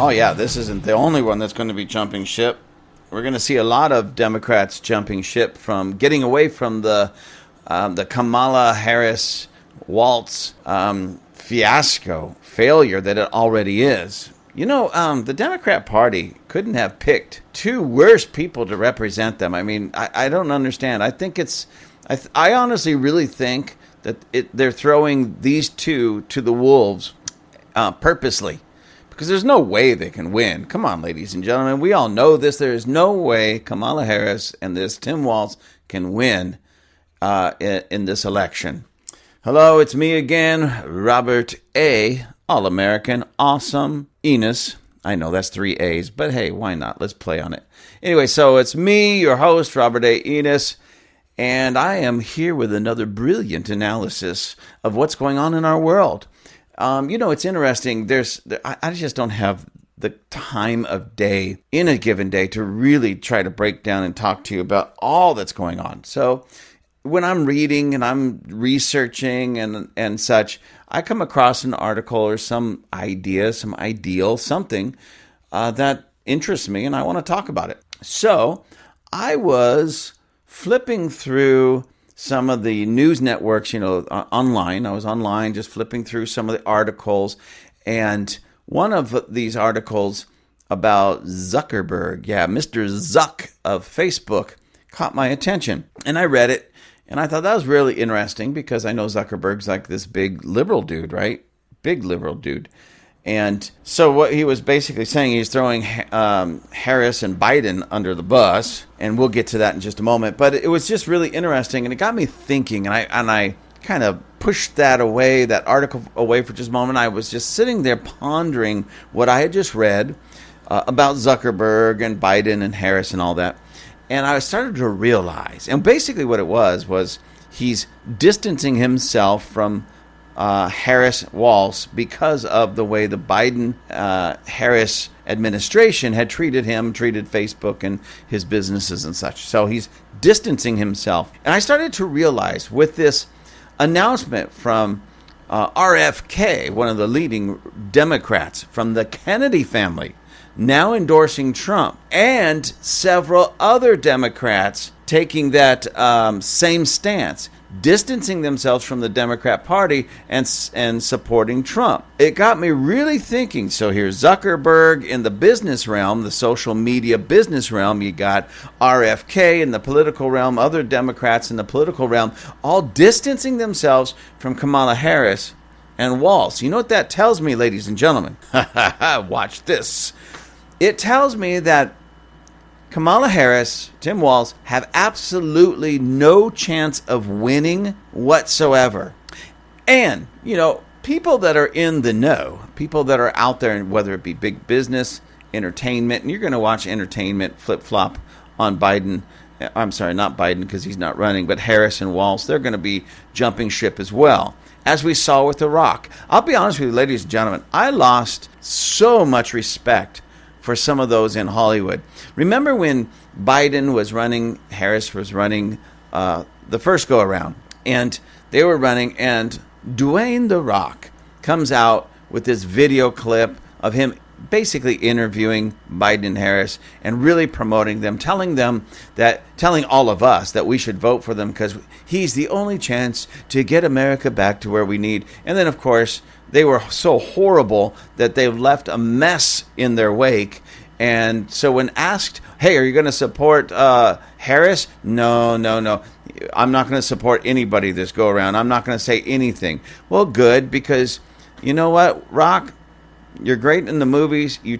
Oh, yeah, this isn't the only one that's going to be jumping ship. We're going to see a lot of Democrats jumping ship from getting away from the Kamala Harris Walz failure that it already is. You know, the Democrat Party couldn't have picked two worse people to represent them. I mean, I don't understand. I think I honestly really think that they're throwing these two to the wolves purposely. Because there's no way they can win. Come on, ladies and gentlemen. We all know this. There is no way Kamala Harris and this Tim Walz can win in this election. Hello, it's me again, Robert A., All-American, Awesome, Enos. I know that's 3 A's, but hey, why not? Let's play on it. Anyway, so it's me, your host, Robert A. Enos, and I am here with another brilliant analysis of what's going on in our world. You know, it's interesting. I just don't have the time of day in a given day to really try to break down and talk to you about all that's going on. So when I'm reading and I'm researching and such, I come across an article or some idea, some ideal, something that interests me, and I want to talk about it. So I was flipping through some of the news networks, you know, online. I was online just flipping through some of the articles. And one of these articles about Zuckerberg, Mr. Zuck of Facebook, caught my attention. And I read it. And I thought that was really interesting because I know Zuckerberg's like this big liberal dude, right? Big liberal dude. And so what he was basically saying, he's throwing Harris and Biden under the bus, and we'll get to that in just a moment. But it was just really interesting, and it got me thinking, and I kind of pushed that article away for just a moment. I was just sitting there pondering what I had just read about Zuckerberg and Biden and Harris and all that, and I started to realize, and basically what it was he's distancing himself from Harris Walz because of the way the Biden Harris administration had treated Facebook and his businesses and such. So he's distancing himself. And I started to realize with this announcement from RFK, one of the leading Democrats from the Kennedy family, now endorsing Trump, and several other Democrats taking that same stance, distancing themselves from the Democrat Party and supporting Trump. It got me really thinking. So here's Zuckerberg in the business realm, the social media business realm. You got RFK in the political realm, other Democrats in the political realm, all distancing themselves from Kamala Harris and Walz. You know what that tells me, ladies and gentlemen? Watch this. It tells me that Kamala Harris, Tim Walz, have absolutely no chance of winning whatsoever. And, you know, people that are in the know, people that are out there, whether it be big business, entertainment, and you're going to watch entertainment flip-flop on Biden. I'm sorry, not Biden because he's not running, but Harris and Walz, they're going to be jumping ship as well, as we saw with The Rock. I'll be honest with you, ladies and gentlemen, I lost so much respect for some of those in Hollywood. Remember when Biden was running, Harris was running the first go around, and they were running, and Dwayne The Rock comes out with this video clip of him basically interviewing Biden and Harris and really promoting them, telling all of us that we should vote for them because he's the only chance to get America back to where we need. And then, of course, they were so horrible that they've left a mess in their wake. And so when asked, hey, are you going to support Harris? No. I'm not going to support anybody this go around. I'm not going to say anything. Well, good, because you know what, Rock? You're great in the movies. You're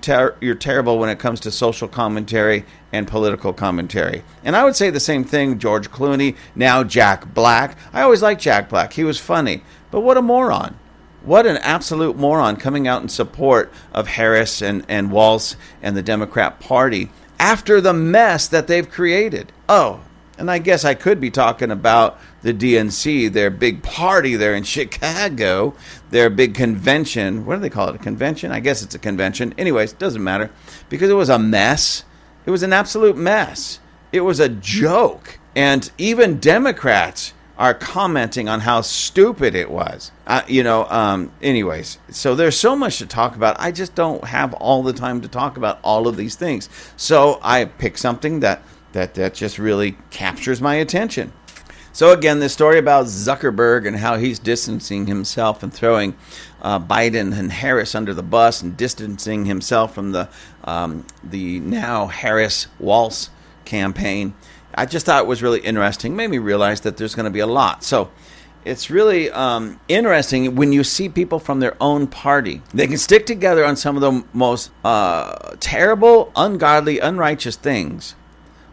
terrible when it comes to social commentary and political commentary. And I would say the same thing, George Clooney, now Jack Black. I always liked Jack Black. He was funny. But what a moron. What an absolute moron coming out in support of Harris and Walz and the Democrat Party after the mess that they've created. Oh, and I guess I could be talking about the DNC, their big party there in Chicago, their big convention. What do they call it? A convention? I guess it's a convention. Anyways, doesn't matter because it was a mess. It was an absolute mess. It was a joke. And even Democrats are commenting on how stupid it was. Anyways, so there's so much to talk about. I just don't have all the time to talk about all of these things. So I pick something that just really captures my attention. So again, this story about Zuckerberg and how he's distancing himself and throwing Biden and Harris under the bus and distancing himself from the now Harris Walz campaign. I just thought it was really interesting. Made me realize that there's going to be a lot. So it's really interesting when you see people from their own party. They can stick together on some of the most terrible, ungodly, unrighteous things.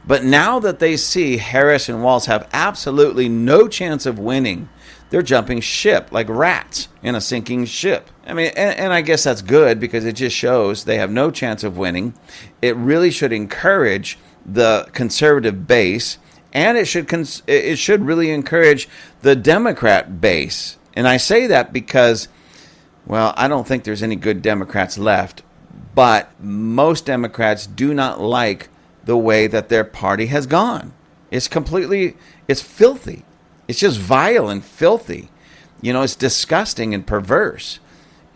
But now that they see Harris and Walz have absolutely no chance of winning, they're jumping ship like rats in a sinking ship. I mean, and I guess that's good because it just shows they have no chance of winning. It really should encourage the conservative base, and it should really encourage the Democrat base. And I say that because, well, I don't think there's any good Democrats left, but most Democrats do not like the way that their party has gone. It's filthy. It's just vile and filthy. It's disgusting and perverse.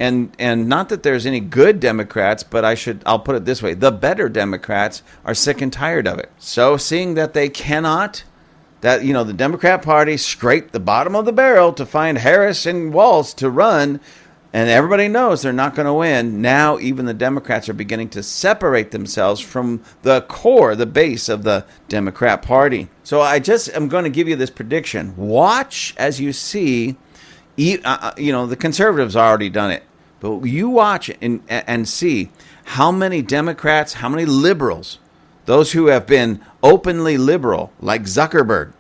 And not that there's any good Democrats, but I'll put it this way. The better Democrats are sick and tired of it. So seeing that they cannot, the Democrat Party scraped the bottom of the barrel to find Harris and Walz to run, and everybody knows they're not going to win. Now even the Democrats are beginning to separate themselves from the core, the base of the Democrat Party. So I'm going to give you this prediction. Watch as you see, the conservatives already done it. But you watch and see how many Democrats, how many liberals, those who have been openly liberal, like Zuckerberg,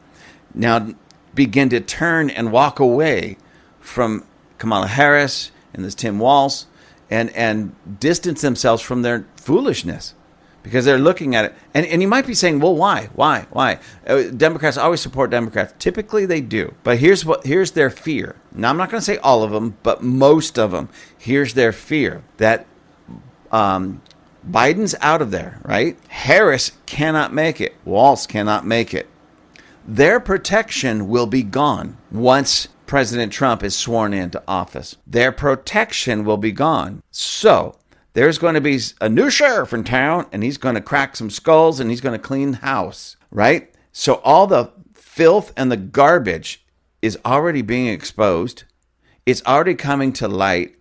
now begin to turn and walk away from Kamala Harris and this Tim Walz and distance themselves from their foolishness because they're looking at it. And you might be saying, well, why? Democrats always support Democrats. Typically they do. But here's their fear. Now, I'm not going to say all of them, but most of them. Here's their fear that Biden's out of there, right? Harris cannot make it. Walz cannot make it. Their protection will be gone once President Trump is sworn into office. Their protection will be gone. So there's going to be a new sheriff in town, and he's going to crack some skulls, and he's going to clean house, right? So all the filth and the garbage is already being exposed. It's already coming to light.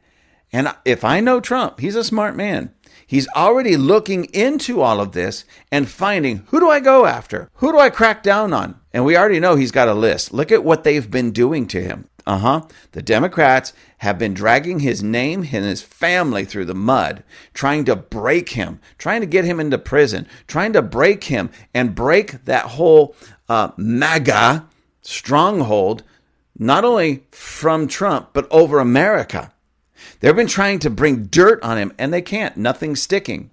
And if I know Trump, he's a smart man. He's already looking into all of this and finding, who do I go after? Who do I crack down on? And we already know he's got a list. Look at what they've been doing to him. The Democrats have been dragging his name and his family through the mud, trying to break him, trying to get him into prison, trying to break him and break that whole MAGA stronghold, not only from Trump, but over America. They've been trying to bring dirt on him, and they can't. Nothing's sticking.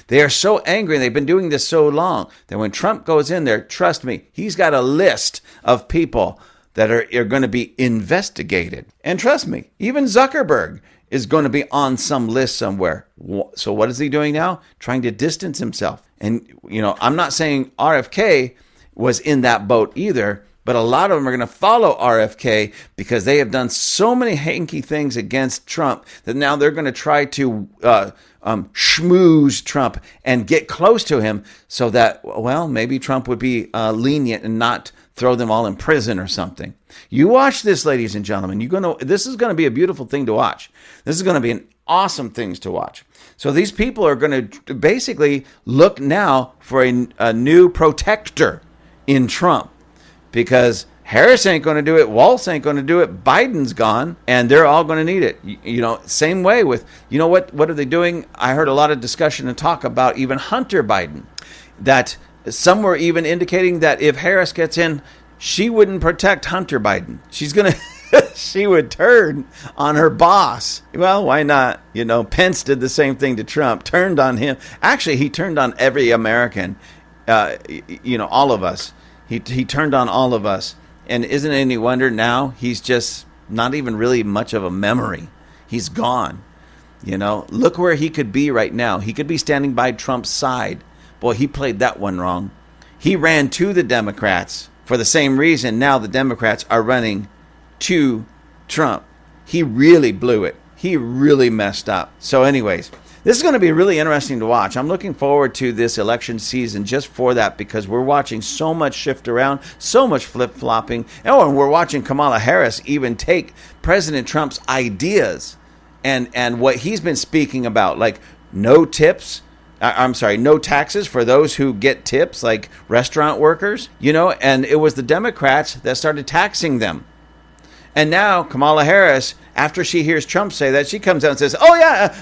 They are so angry, and they've been doing this so long, that when Trump goes in there, trust me, he's got a list of people that are going to be investigated. And trust me, even Zuckerberg is going to be on some list somewhere. So what is he doing now? Trying to distance himself. And, I'm not saying RFK was in that boat either, but a lot of them are going to follow RFK because they have done so many hanky things against Trump that now they're going to try to schmooze Trump and get close to him so that, well, maybe Trump would be lenient and not throw them all in prison or something. You watch this, ladies and gentlemen. This is going to be a beautiful thing to watch. This is going to be an awesome things to watch. So these people are going to basically look now for a new protector in Trump. Because Harris ain't going to do it, Walz ain't going to do it, Biden's gone, and they're all going to need it. Same way with, what are they doing? I heard a lot of discussion and talk about even Hunter Biden, that some were even indicating that if Harris gets in, she wouldn't protect Hunter Biden. She would turn on her boss. Well, why not? Pence did the same thing to Trump, turned on him. Actually, he turned on every American, all of us. He turned on all of us. And isn't it any wonder now he's just not even really much of a memory. He's gone. Look where he could be right now. He could be standing by Trump's side. Boy, he played that one wrong. He ran to the Democrats for the same reason now the Democrats are running to Trump. He really blew it. He really messed up. So anyways, this is going to be really interesting to watch. I'm looking forward to this election season just for that, because we're watching so much shift around, so much flip-flopping. Oh, and we're watching Kamala Harris even take President Trump's ideas and what he's been speaking about, like no tips. No taxes for those who get tips, like restaurant workers, and it was the Democrats that started taxing them. And now Kamala Harris, after she hears Trump say that, she comes out and says, "Oh yeah,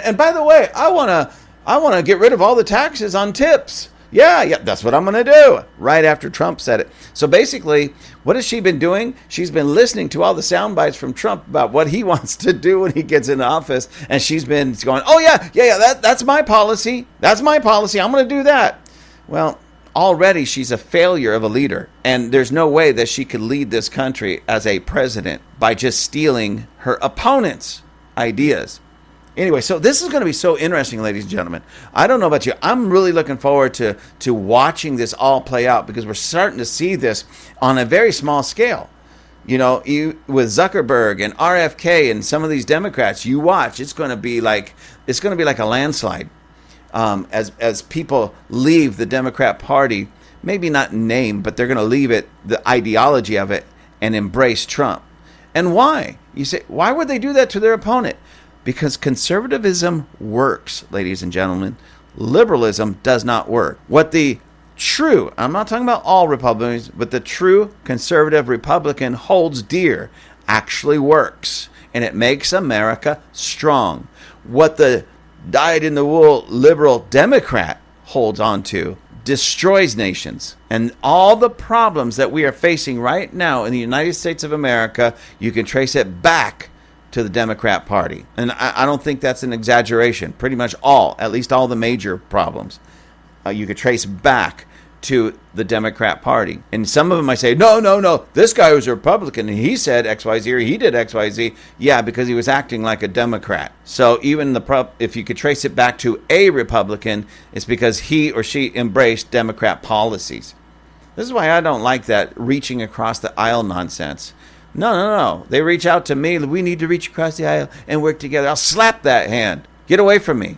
and by the way, I want to get rid of all the taxes on tips. Yeah, that's what I'm going to do." Right after Trump said it. So basically, what has she been doing? She's been listening to all the sound bites from Trump about what he wants to do when he gets in office, and she's been going, "Oh yeah, that's my policy. That's my policy. I'm going to do that." Well, already she's a failure of a leader, and there's no way that she could lead this country as a president by just stealing her opponent's ideas. Anyway, so this is going to be so interesting, ladies and gentlemen. I don't know about you. I'm really looking forward to watching this all play out, because we're starting to see this on a very small scale. With Zuckerberg and RFK and some of these Democrats, you watch, it's going to be like a landslide. As people leave the Democrat Party, maybe not in name, but they're going to leave it, the ideology of it, and embrace Trump. And why? You say, why would they do that to their opponent? Because conservatism works, ladies and gentlemen. Liberalism does not work. What the true, I'm not talking about all Republicans, but the true conservative Republican holds dear actually works. And it makes America strong. What the dyed-in-the-wool liberal Democrat holds on to destroys nations. And all the problems that we are facing right now in the United States of America, you can trace it back to the Democrat Party. And I don't think that's an exaggeration. Pretty much at least all the major problems, you could trace back to the Democrat Party. And some of them might say, no, this guy was a Republican and he said XYZ, or he did XYZ. Yeah, because he was acting like a Democrat. So even if you could trace it back to a Republican, it's because he or she embraced Democrat policies. This is why I don't like that reaching across the aisle nonsense. No. They reach out to me. We need to reach across the aisle and work together. I'll slap that hand. Get away from me.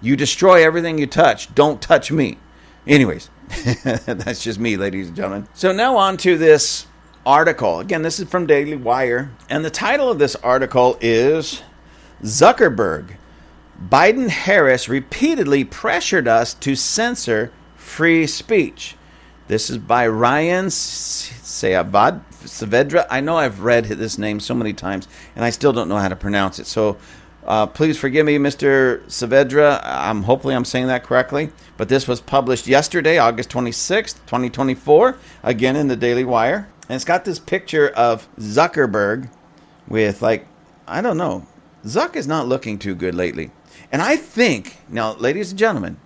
You destroy everything you touch. Don't touch me. Anyways, that's just me, ladies and gentlemen. So now on to this article. Again, this is from Daily Wire. And the title of this article is Zuckerberg. Biden-Harris repeatedly pressured us to censor free speech. This is by Ryan Saavedra. I know I've read this name so many times, and I still don't know how to pronounce it. So please forgive me, Mr. Saavedra. Hopefully I'm saying that correctly. But this was published yesterday, August 26th, 2024, again in the Daily Wire. And it's got this picture of Zuckerberg with, I don't know. Zuck is not looking too good lately. And I think, now, ladies and gentlemen,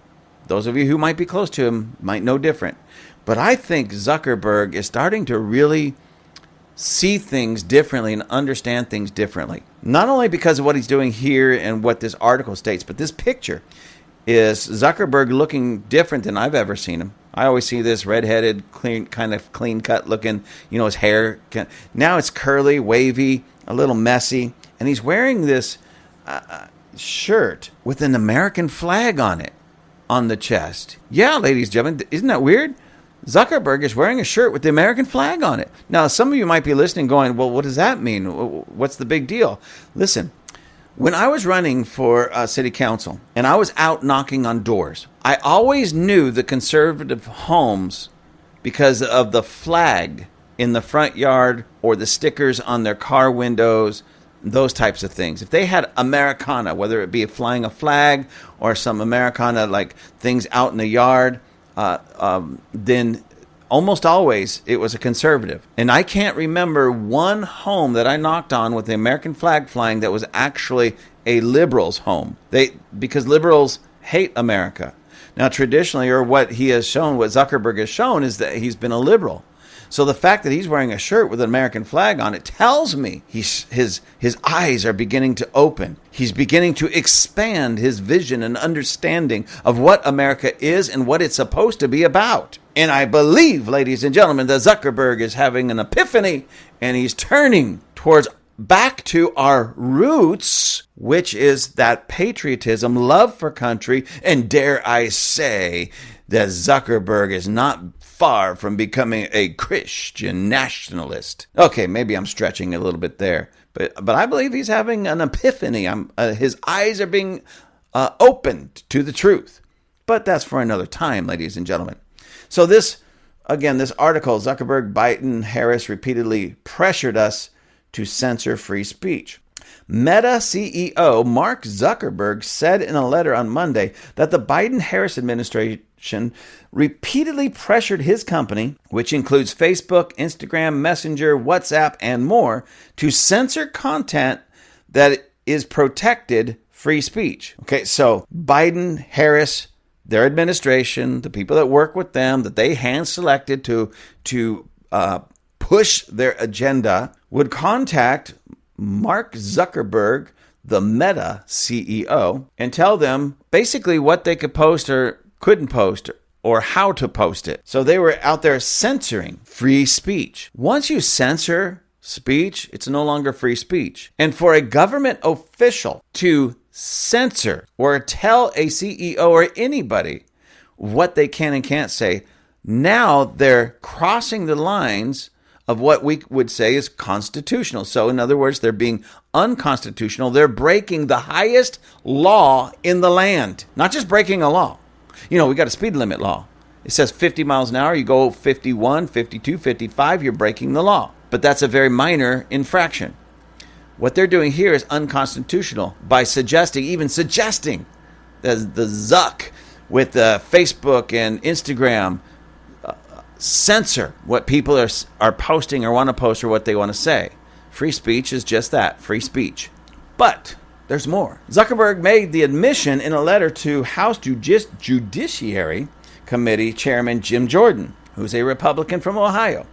those of you who might be close to him might know different. But I think Zuckerberg is starting to really see things differently and understand things differently. Not only because of what he's doing here and what this article states, but this picture is Zuckerberg looking different than I've ever seen him. I always see this redheaded, kind of clean-cut looking, his hair. Now it's curly, wavy, a little messy. And he's wearing this shirt with an American flag on it, on the chest. Yeah, ladies and gentlemen, isn't that weird? Zuckerberg is wearing a shirt with the American flag on it. Now, some of you might be listening going, well, what does that mean? What's the big deal? Listen, when I was running for city council and I was out knocking on doors, I always knew the conservative homes because of the flag in the front yard or the stickers on their car windows, those types of things. If they had Americana, whether it be flying a flag or some Americana like things out in the yard, then almost always it was a conservative. And I can't remember one home that I knocked on with the American flag flying that was actually a liberal's home. Because liberals hate America. Now, traditionally, or what he has shown, what Zuckerberg has shown, is that he's been a liberal. So the fact that he's wearing a shirt with an American flag on it tells me his eyes are beginning to open. He's beginning to expand his vision and understanding of what America is and what it's supposed to be about. And I believe, ladies and gentlemen, that Zuckerberg is having an epiphany and he's turning towards back to our roots, which is that patriotism, love for country, and dare I say that Zuckerberg is not far from becoming a Christian nationalist. Okay, maybe I'm stretching a little bit there, but I believe he's having an epiphany. His eyes are being opened to the truth. But that's for another time, ladies and gentlemen. So this article, Zuckerberg, Biden, Harris repeatedly pressured us to censor free speech. Meta CEO Mark Zuckerberg said in a letter on Monday that the Biden-Harris administration repeatedly pressured his company, which includes Facebook, Instagram, Messenger, WhatsApp, and more, to censor content that is protected free speech. Okay, so Biden, Harris, their administration, the people that work with them, that they hand-selected to push their agenda, would contact Mark Zuckerberg, the Meta CEO, and tell them basically what they could post or couldn't post or how to post it. So they were out there censoring free speech. Once you censor speech, it's no longer free speech. And for a government official to censor or tell a CEO or anybody what they can and can't say, now they're crossing the lines of what we would say is constitutional. So in other words, they're being unconstitutional. They're breaking the highest law in the land. Not just breaking a law. We got a speed limit law. It says 50 miles an hour. You go 51, 52, 55, you're breaking the law. But that's a very minor infraction. What they're doing here is unconstitutional by even suggesting that the Zuck with Facebook and Instagram censor what people are posting or want to post or what they want to say. Free speech is just that, free speech. But there's more. Zuckerberg made the admission in a letter to House Judiciary Committee Chairman Jim Jordan, who's a Republican from Ohio,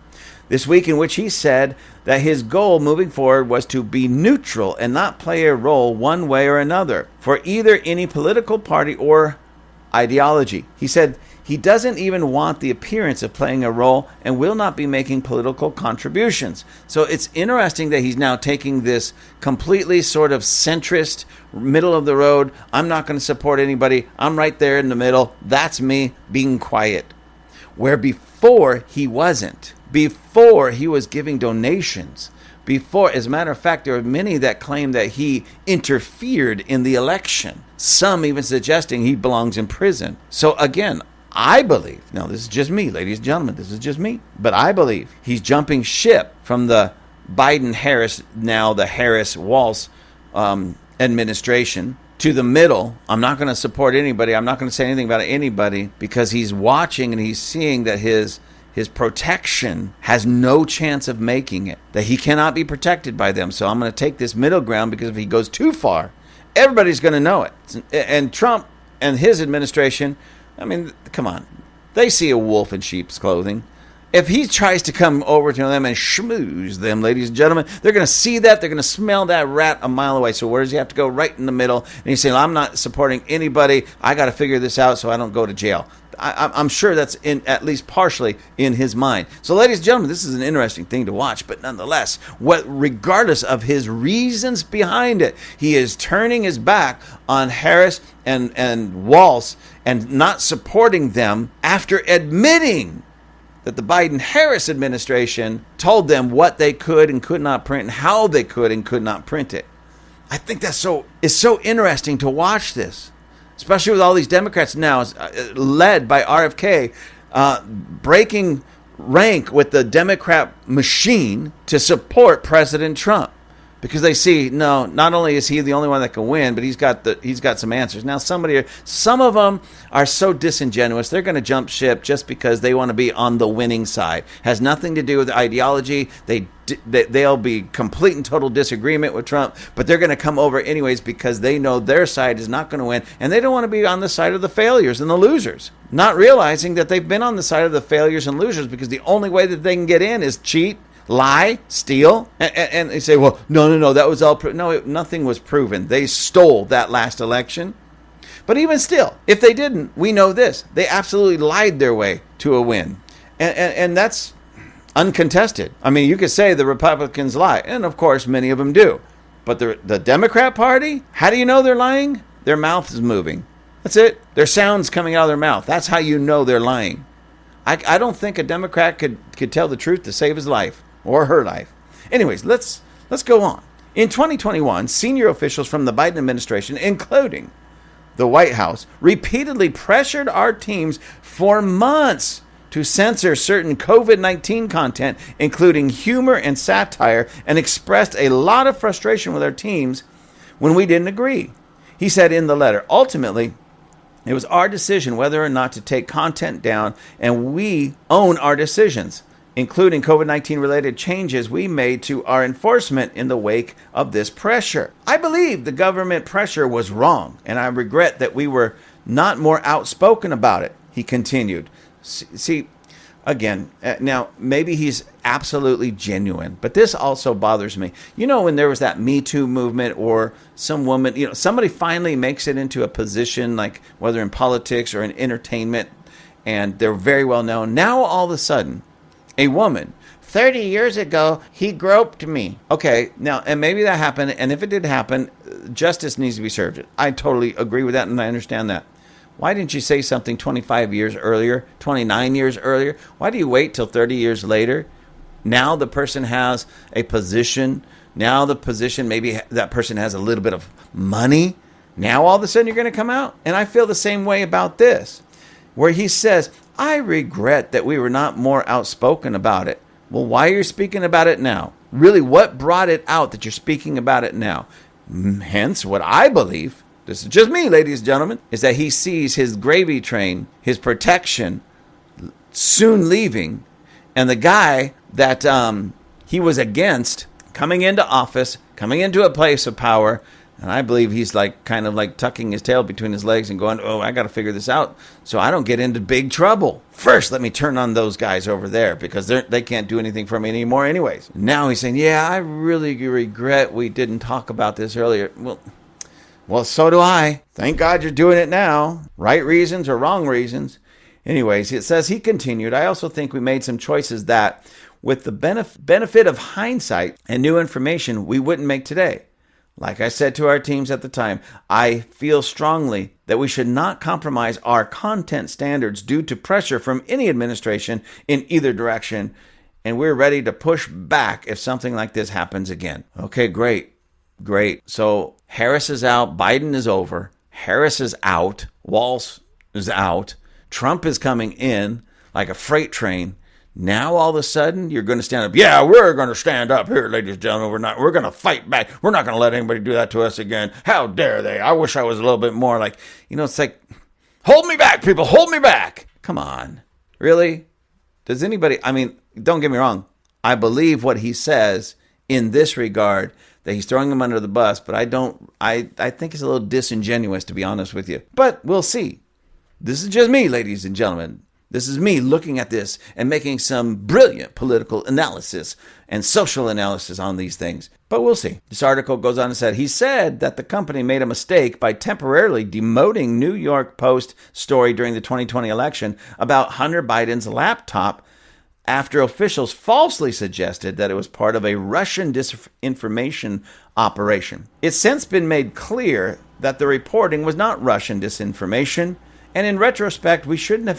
this week, in which he said that his goal moving forward was to be neutral and not play a role one way or another for either any political party or ideology. He said he doesn't even want the appearance of playing a role and will not be making political contributions. So it's interesting that he's now taking this completely sort of centrist, middle of the road, I'm not going to support anybody, I'm right there in the middle, that's me being quiet. Where before he wasn't. Before he was giving donations. Before, as a matter of fact, there are many that claim that he interfered in the election. Some even suggesting he belongs in prison. So again, I believe, now this is just me, ladies and gentlemen, this is just me, but I believe he's jumping ship from the Biden-Harris, now the Harris-Walz administration, to the middle. I'm not going to support anybody. I'm not going to say anything about anybody because he's watching and he's seeing that his protection has no chance of making it, that he cannot be protected by them. So I'm going to take this middle ground because if he goes too far, everybody's going to know it. And Trump and his administration, I mean, come on. They see a wolf in sheep's clothing. If he tries to come over to them and schmooze them, ladies and gentlemen, they're going to see that. They're going to smell that rat a mile away. So where does he have to go? Right in the middle. And he's saying, I'm not supporting anybody. I got to figure this out so I don't go to jail. I'm sure that's at least partially in his mind. So, ladies and gentlemen, this is an interesting thing to watch. But nonetheless, regardless of his reasons behind it, he is turning his back on Harris and Walz and not supporting them after admitting that the Biden-Harris administration told them what they could and could not print and how they could and could not print it. I think it's so interesting to watch this. Especially with all these Democrats now, led by RFK, breaking rank with the Democrat machine to support President Trump. Because they see, no, not only is he the only one that can win, but he's got some answers. Now, some of them are so disingenuous, they're going to jump ship just because they want to be on the winning side. Has nothing to do with ideology. They'll be complete and total disagreement with Trump, but they're going to come over anyways because they know their side is not going to win, and they don't want to be on the side of the failures and the losers. Not realizing that they've been on the side of the failures and losers because the only way that they can get in is cheat, lie, steal, and they say, well, no, that was all no, nothing was proven. They stole that last election. But even still, if they didn't, we know this. They absolutely lied their way to a win. And that's uncontested. I mean, you could say the Republicans lie, and of course, many of them do. But the Democrat Party, how do you know they're lying? Their mouth is moving. That's it. Their sound's coming out of their mouth. That's how you know they're lying. I don't think a Democrat could tell the truth to save his life or her life. Anyways, let's go on. In 2021, senior officials from the Biden administration, including the White House, repeatedly pressured our teams for months to censor certain COVID-19 content, including humor and satire, and expressed a lot of frustration with our teams when we didn't agree. He said in the letter, ultimately, it was our decision whether or not to take content down, and we own our decisions, including COVID-19 related changes we made to our enforcement in the wake of this pressure. I believe the government pressure was wrong, and I regret that we were not more outspoken about it, he continued. See, again, now maybe he's absolutely genuine, but this also bothers me. You know, when there was that Me Too movement, or some woman, you know, somebody finally makes it into a position, like whether in politics or in entertainment, and they're very well known. Now all of a sudden, a woman, 30 years ago, he groped me. Okay, now, and maybe that happened, and if it did happen, justice needs to be served. I totally agree with that, and I understand that. Why didn't you say something 25 years earlier, 29 years earlier? Why do you wait till 30 years later? Now the person has a position. Now the position, maybe that person has a little bit of money. Now all of a sudden you're going to come out? And I feel the same way about this, where he says, I regret that we were not more outspoken about it. Well, why are you speaking about it now? Really, what brought it out that you're speaking about it now? Hence, what I believe, this is just me, ladies and gentlemen, is that he sees his gravy train, his protection, soon leaving, and the guy that he was against coming into office, coming into a place of power, and I believe he's like kind of like tucking his tail between his legs and going, oh, I got to figure this out so I don't get into big trouble. First, let me turn on those guys over there because they can't do anything for me anymore anyways. Now he's saying, yeah, I really regret we didn't talk about this earlier. Well, so do I. Thank God you're doing it now. Right reasons or wrong reasons. Anyways, it says, he continued, I also think we made some choices that, with the benefit of hindsight and new information, we wouldn't make today. Like I said to our teams at the time, I feel strongly that we should not compromise our content standards due to pressure from any administration in either direction, and we're ready to push back if something like this happens again. Okay, great. So Harris is out, Biden is over, Harris is out, Walz is out, Trump is coming in like a freight train. Now all of a sudden you're going to stand up. Yeah, we're going to stand up here, ladies and gentlemen. We're going to fight back. We're not going to let anybody do that to us again. How dare they? I wish I was a little bit more like, it's like, hold me back, people, hold me back. Come on. Really? Does anybody, don't get me wrong. I believe what he says in this regard, that he's throwing him under the bus, but I think it's a little disingenuous, to be honest with you. But we'll see. This is just me, ladies and gentlemen. This is me looking at this and making some brilliant political analysis and social analysis on these things. But we'll see. This article goes on and said, he said that the company made a mistake by temporarily demoting New York Post story during the 2020 election about Hunter Biden's laptop after officials falsely suggested that it was part of a Russian disinformation operation. It's since been made clear that the reporting was not Russian disinformation, and in retrospect, we shouldn't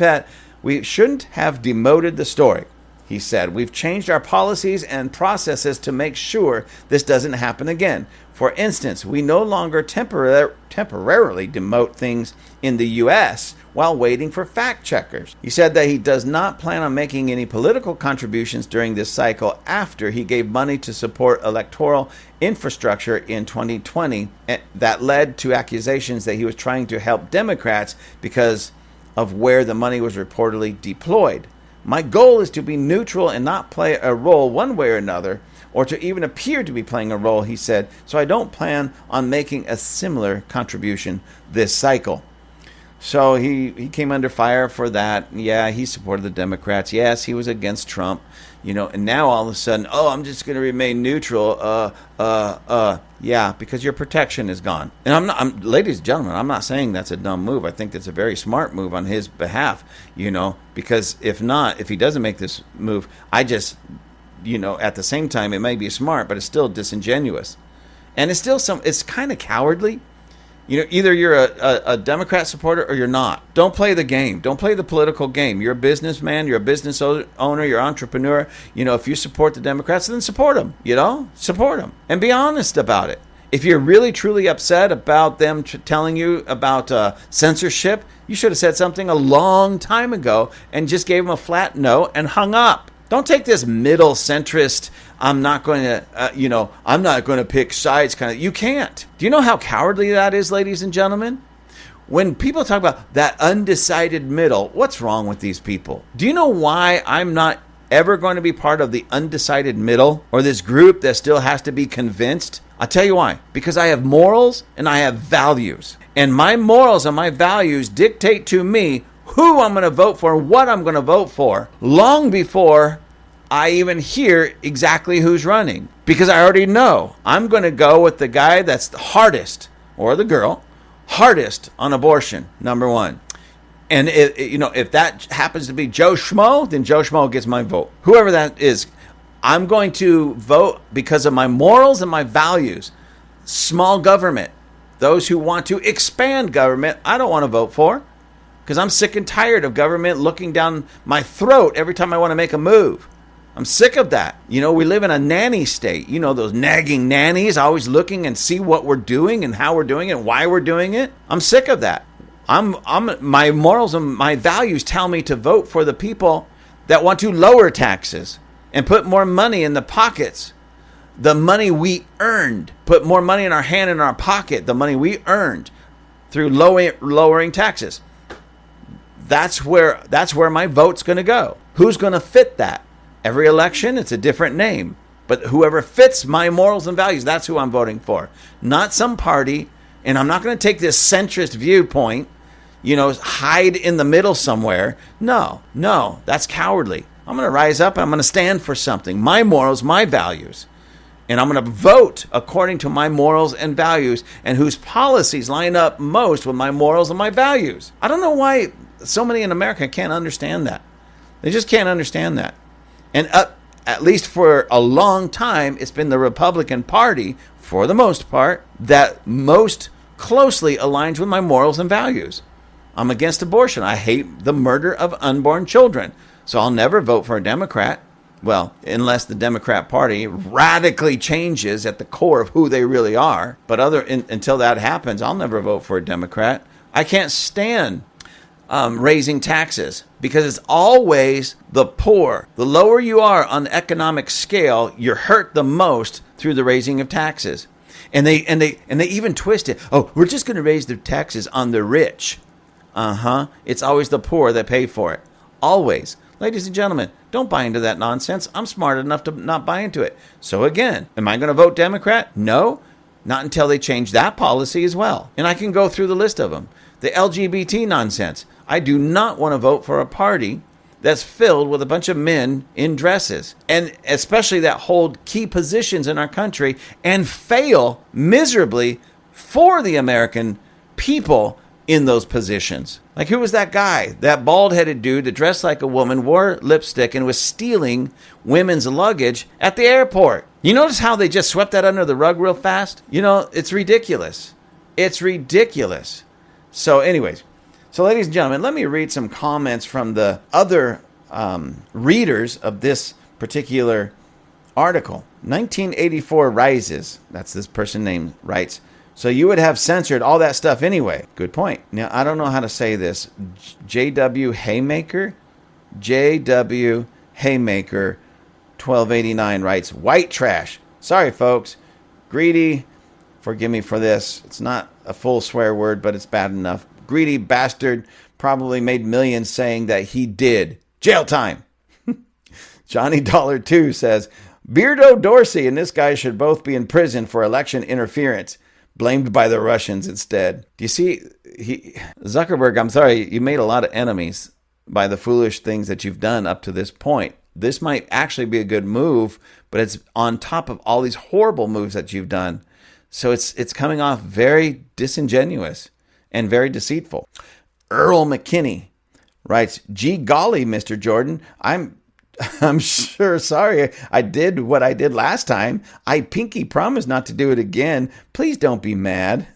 have demoted the story. He said, we've changed our policies and processes to make sure this doesn't happen again. For instance, we no longer temporarily demote things in the U.S. while waiting for fact checkers. He said that he does not plan on making any political contributions during this cycle after he gave money to support electoral infrastructure in 2020 that led to accusations that he was trying to help Democrats because of where the money was reportedly deployed. My goal is to be neutral and not play a role one way or another, or to even appear to be playing a role, he said, so I don't plan on making a similar contribution this cycle. So he came under fire for that. Yeah, he supported the Democrats. Yes, he was against Trump. And now all of a sudden, I'm just going to remain neutral. Yeah, because your protection is gone. And ladies and gentlemen, I'm not saying that's a dumb move. I think it's a very smart move on his behalf, because if he doesn't make this move, I just, at the same time, it may be smart, but it's still disingenuous. And it's still it's kind of cowardly. Either you're a Democrat supporter or you're not. Don't play the game. Don't play the political game. You're a businessman. You're a business owner. You're an entrepreneur. If you support the Democrats, then support them. Support them. And be honest about it. If you're really, truly upset about them telling you about censorship, you should have said something a long time ago and just gave them a flat no and hung up. Don't take this middle centrist, I'm not going to pick sides kind of. You can't. Do you know how cowardly that is, ladies and gentlemen? When people talk about that undecided middle, what's wrong with these people? Do you know why I'm not ever going to be part of the undecided middle or this group that still has to be convinced? I'll tell you why. Because I have morals and I have values. And my morals and my values dictate to me who I'm going to vote for, what I'm going to vote for, long before I even hear exactly who's running. Because I already know I'm going to go with the guy that's the hardest, or the girl, hardest on abortion, number one. And if that happens to be Joe Schmo, then Joe Schmo gets my vote. Whoever that is, I'm going to vote because of my morals and my values. Small government, those who want to expand government, I don't want to vote for. Because I'm sick and tired of government looking down my throat every time I want to make a move. I'm sick of that. We live in a nanny state. Those nagging nannies always looking and see what we're doing and how we're doing it and why we're doing it. I'm sick of that. My morals and my values tell me to vote for the people that want to lower taxes and put more money in the pockets. The money we earned. Put more money in our hand and in our pocket. The money we earned through lowering taxes. That's where my vote's going to go. Who's going to fit that? Every election, it's a different name. But whoever fits my morals and values, that's who I'm voting for. Not some party. And I'm not going to take this centrist viewpoint, hide in the middle somewhere. No, that's cowardly. I'm going to rise up and I'm going to stand for something. My morals, my values. And I'm going to vote according to my morals and values and whose policies line up most with my morals and my values. I don't know why so many in America can't understand that. They just can't understand that. And at least for a long time, it's been the Republican Party, for the most part, that most closely aligns with my morals and values. I'm against abortion. I hate the murder of unborn children. So I'll never vote for a Democrat. Well, unless the Democrat Party radically changes at the core of who they really are. But until that happens, I'll never vote for a Democrat. I can't stand raising taxes because it's always the poor. The lower you are on the economic scale, you're hurt the most through the raising of taxes. And they even twist it. Oh, we're just going to raise the taxes on the rich. It's always the poor that pay for it. Always. Ladies and gentlemen, don't buy into that nonsense. I'm smart enough to not buy into it. So again, am I going to vote Democrat? No, not until they change that policy as well. And I can go through the list of them. The LGBT nonsense. I do not want to vote for a party that's filled with a bunch of men in dresses, and especially that hold key positions in our country and fail miserably for the American people in those positions. Like, who was that guy? That bald-headed dude that dressed like a woman, wore lipstick, and was stealing women's luggage at the airport. You notice how they just swept that under the rug real fast? It's ridiculous. It's ridiculous. So anyways, ladies and gentlemen, let me read some comments from the other readers of this particular article. 1984 rises. That's this person named writes. So you would have censored all that stuff anyway. Good point. Now, I don't know how to say this. J.W. Haymaker? J.W. Haymaker, 1289 writes, white trash. Sorry, folks. Greedy. Forgive me for this. It's not a full swear word, but it's bad enough. Greedy bastard probably made millions saying that he did. Jail time. Johnny Dollar 2 says, Beardo Dorsey and this guy should both be in prison for election interference. blamed by the Russians instead. Do you see, Zuckerberg, I'm sorry, you made a lot of enemies by the foolish things that you've done up to this point. This might actually be a good move, but it's on top of all these horrible moves that you've done. So it's coming off very disingenuous and very deceitful. Earl McKinney writes, "Gee golly, Mr. Jordan, I'm sure sorry I did what I did last time. I pinky promise not to do it again. Please don't be mad."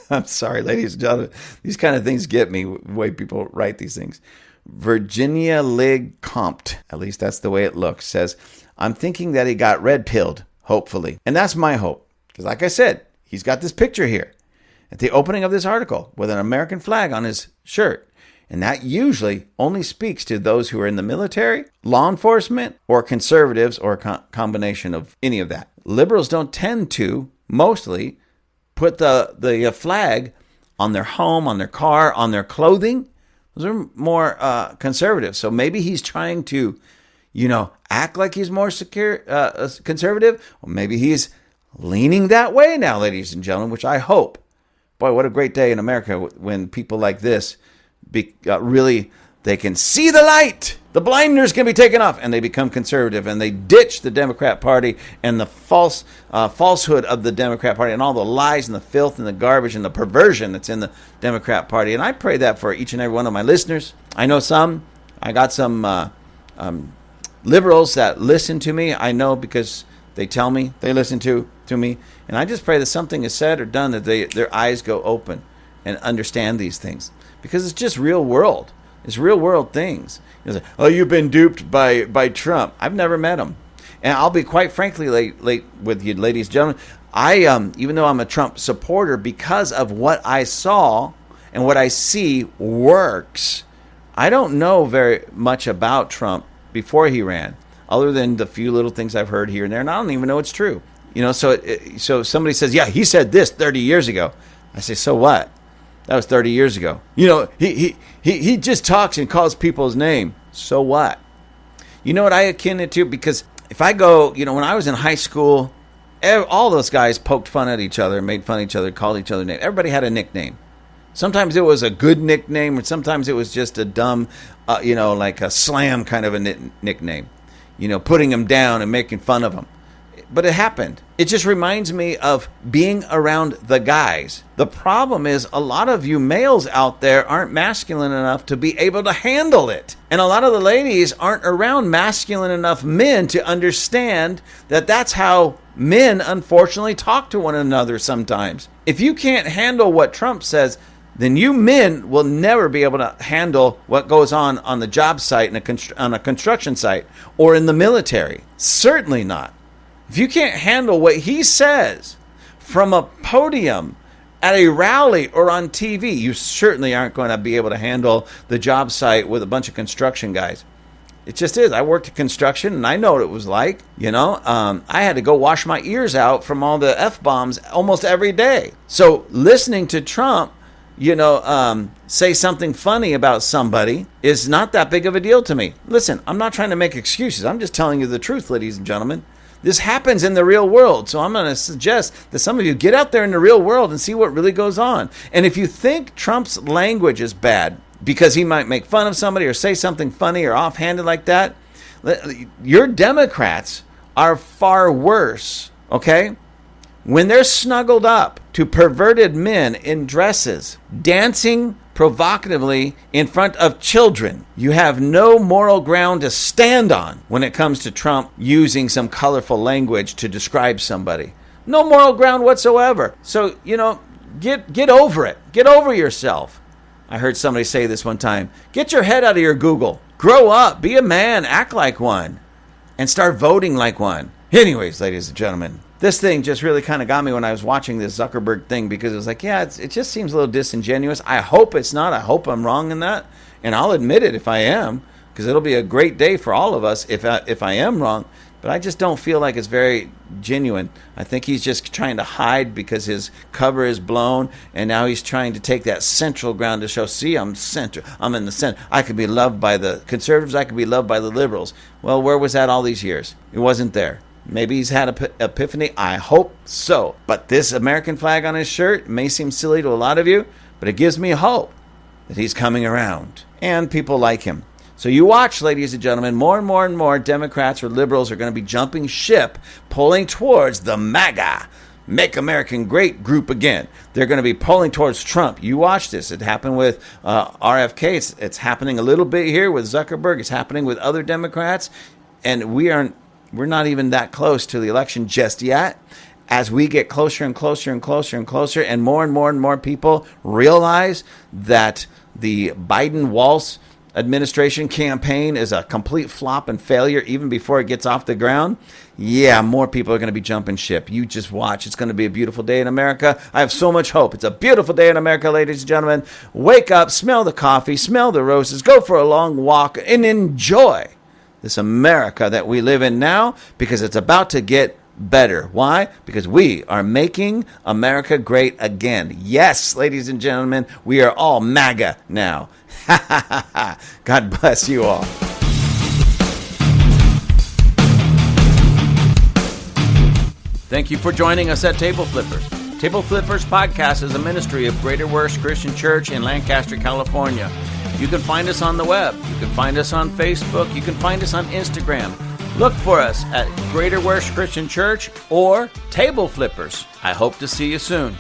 I'm sorry, ladies and gentlemen. These kind of things get me, the way people write these things. Virginia Lig Compt, at least that's the way it looks, says, "I'm thinking that he got red-pilled, hopefully." And that's my hope. Because like I said, he's got this picture here at the opening of this article with an American flag on his shirt. And that usually only speaks to those who are in the military, law enforcement, or conservatives, or a combination of any of that. Liberals don't tend to, mostly, put the flag on their home, on their car, on their clothing. Those are more conservative. So maybe he's trying to, act like he's more conservative. Or maybe he's leaning that way now, ladies and gentlemen, which I hope. Boy, what a great day in America when people like this really, they can see the light. The blinders can be taken off, and they become conservative, and they ditch the Democrat Party and the falsehood of the Democrat Party and all the lies and the filth and the garbage and the perversion that's in the Democrat Party. And I pray that for each and every one of my listeners. I know I got some liberals that listen to me. I know because they tell me they listen to me. And I just pray that something is said or done that their eyes go open and understand these things. Because it's just real world. It's real world things. Like, oh, you've been duped by Trump. I've never met him. And I'll be quite frankly late with you, ladies and gentlemen. I even though I'm a Trump supporter, because of what I saw and what I see works, I don't know very much about Trump before he ran, other than the few little things I've heard here and there, and I don't even know it's true. So somebody says, yeah, he said this 30 years ago. I say, so what? That was 30 years ago. He just talks and calls people's name. So what? You know what I akin it to? Because if I go, when I was in high school, all those guys poked fun at each other, made fun of each other, called each other names. Everybody had a nickname. Sometimes it was a good nickname, and sometimes it was just a dumb, like a slam kind of a nickname. Putting them down and making fun of them. But it happened. It just reminds me of being around the guys. The problem is a lot of you males out there aren't masculine enough to be able to handle it. And a lot of the ladies aren't around masculine enough men to understand that that's how men, unfortunately, talk to one another sometimes. If you can't handle what Trump says, then you men will never be able to handle what goes on the job site, on a construction site, or in the military. Certainly not. If you can't handle what he says from a podium at a rally or on TV, you certainly aren't going to be able to handle the job site with a bunch of construction guys. It just is. I worked at construction, and I know what it was like. I had to go wash my ears out from all the F-bombs almost every day. So listening to Trump, say something funny about somebody is not that big of a deal to me. Listen, I'm not trying to make excuses. I'm just telling you the truth, ladies and gentlemen. This happens in the real world. So I'm going to suggest that some of you get out there in the real world and see what really goes on. And if you think Trump's language is bad because he might make fun of somebody or say something funny or offhanded like that, your Democrats are far worse, okay? When they're snuggled up to perverted men in dresses, dancing provocatively in front of children, you have no moral ground to stand on when it comes to Trump using some colorful language to describe somebody. No moral ground whatsoever. So, get over it. Get over yourself. I heard somebody say this one time. Get your head out of your Google. Grow up. Be a man. Act like one. And start voting like one. Anyways, ladies and gentlemen, this thing just really kind of got me when I was watching this Zuckerberg thing, because it was like, it just seems a little disingenuous. I hope it's not. I hope I'm wrong in that. And I'll admit it if I am, because it'll be a great day for all of us if I am wrong. But I just don't feel like it's very genuine. I think he's just trying to hide because his cover is blown, and now he's trying to take that central ground to show, see, I'm center. I'm in the center. I could be loved by the conservatives. I could be loved by the liberals. Well, where was that all these years? It wasn't there. Maybe he's had an epiphany. I hope so. But this American flag on his shirt may seem silly to a lot of you, but it gives me hope that he's coming around. And people like him. So you watch, ladies and gentlemen, more and more and more Democrats or liberals are going to be jumping ship, pulling towards the MAGA, Make America Great group again. They're going to be pulling towards Trump. You watch this. It happened with RFK. It's happening a little bit here with Zuckerberg. It's happening with other Democrats. And we're not even that close to the election just yet. As we get closer and closer and closer and closer, and more people realize that the Biden-Walz administration campaign is a complete flop and failure even before it gets off the ground, yeah, more people are going to be jumping ship. You just watch. It's going to be a beautiful day in America. I have so much hope. It's a beautiful day in America, ladies and gentlemen. Wake up, smell the coffee, smell the roses, go for a long walk, and enjoy this America that we live in now, because it's about to get better. Why? Because we are making America great again. Yes, ladies and gentlemen, we are all MAGA now. God bless you all. Thank you for joining us at Table Flippers. Table Flippers Podcast is a ministry of Greater Works Christian Church in Lancaster, California. You can find us on the web. You can find us on Facebook. You can find us on Instagram. Look for us at Greater Works Christian Church or Table Flippers. I hope to see you soon.